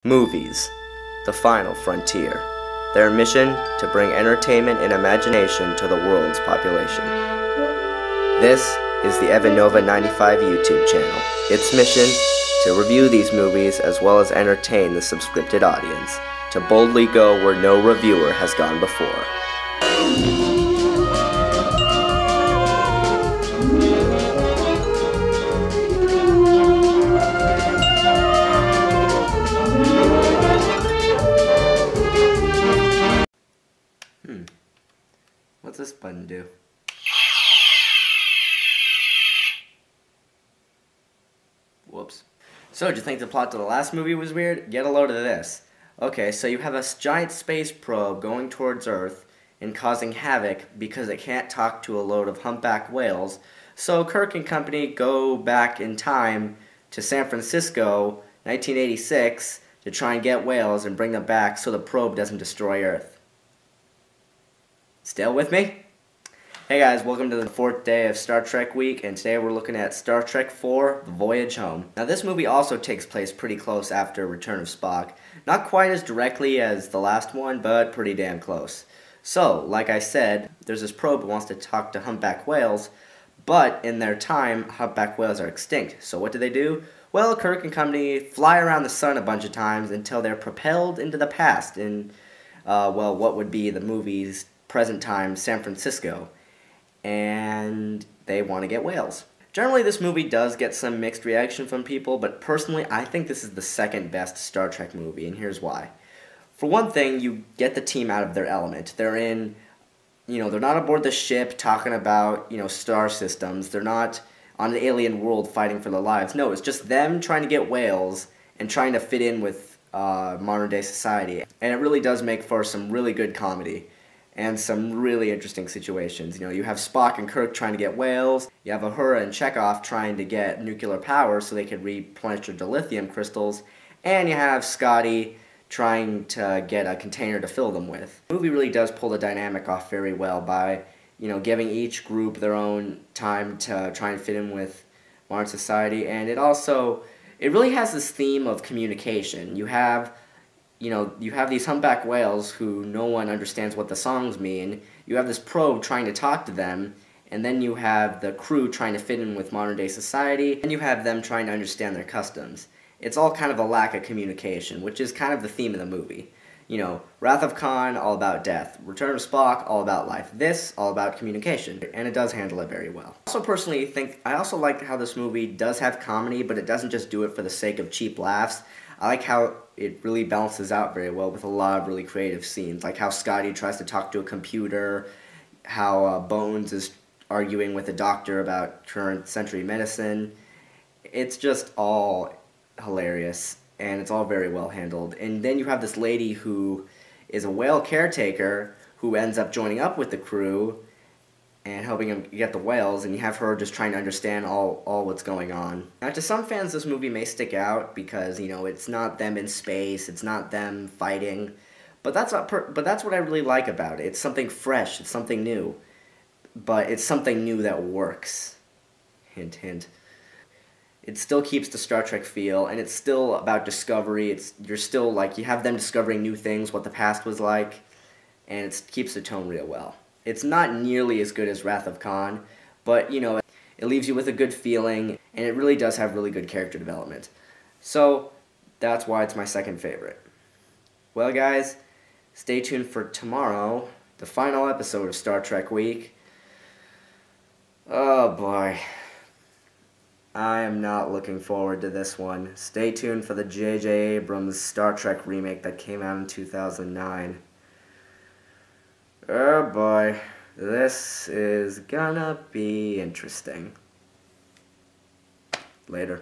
Movies, the final frontier. Their mission to bring entertainment and imagination to the world's population. This is the Evan Nova 95 YouTube channel. Its mission, to review these movies as well as entertain the subscripted audience, to boldly go where no reviewer has gone before. What's this button do? Whoops. So, did you think the plot to the last movie was weird? Get a load of this. Okay, so you have a giant space probe going towards Earth and causing havoc because it can't talk to a load of humpback whales. So Kirk and company go back in time to San Francisco, 1986, to try and get whales and bring them back so the probe doesn't destroy Earth. Still with me? Hey guys, welcome to the 4th day of Star Trek week, and today we're looking at Star Trek IV, The Voyage Home. Now this movie also takes place pretty close after Return of Spock. Not quite as directly as the last one, but pretty damn close. So, like I said, there's this probe that wants to talk to humpback whales, but in their time, humpback whales are extinct. So what do? Well, Kirk and company fly around the sun a bunch of times until they're propelled into the past in, well, what would be the movie's present time San Francisco, and they want to get whales. Generally, this movie does get some mixed reaction from people, but personally, I think this is the second best Star Trek movie, and here's why. For one thing, you get the team out of their element. They're in, they're not aboard the ship talking about, star systems. They're not on an alien world fighting for their lives. No, it's just them trying to get whales and trying to fit in with modern day society. And it really does make for some really good comedy and some really interesting situations. You have Spock and Kirk trying to get whales, you have Uhura and Chekhov trying to get nuclear power so they could replenish their dilithium crystals, and you have Scotty trying to get a container to fill them with. The movie really does pull the dynamic off very well by, giving each group their own time to try and fit in with modern society, and it really has this theme of communication. You have these humpback whales who no one understands what the songs mean. You have this probe trying to talk to them, and then you have the crew trying to fit in with modern day society, and you have them trying to understand their customs. It's all kind of a lack of communication, which is kind of the theme of the movie. Wrath of Khan, all about death. Return of Spock, all about life. This, all about communication, and it does handle it very well. I also like how this movie does have comedy, but it doesn't just do it for the sake of cheap laughs. I like how it really balances out very well with a lot of really creative scenes, like how Scotty tries to talk to a computer, how Bones is arguing with a doctor about current century medicine. It's just all hilarious, and it's all very well handled. And then you have this lady who is a whale caretaker who ends up joining up with the crew and helping him get the whales, and you have her just trying to understand all what's going on. Now, to some fans, this movie may stick out because, it's not them in space, it's not them fighting, but that's what I really like about it. It's something fresh, it's something new, but it's something new that works. Hint, hint. It still keeps the Star Trek feel, and it's still about discovery. You have them discovering new things, what the past was like, and it keeps the tone real well. It's not nearly as good as Wrath of Khan, but, it leaves you with a good feeling, and it really does have really good character development. So, that's why it's my second favorite. Well, guys, stay tuned for tomorrow, the final episode of Star Trek Week. Oh, boy. I am not looking forward to this one. Stay tuned for the J.J. Abrams Star Trek remake that came out in 2009. Oh boy, this is gonna be interesting. Later.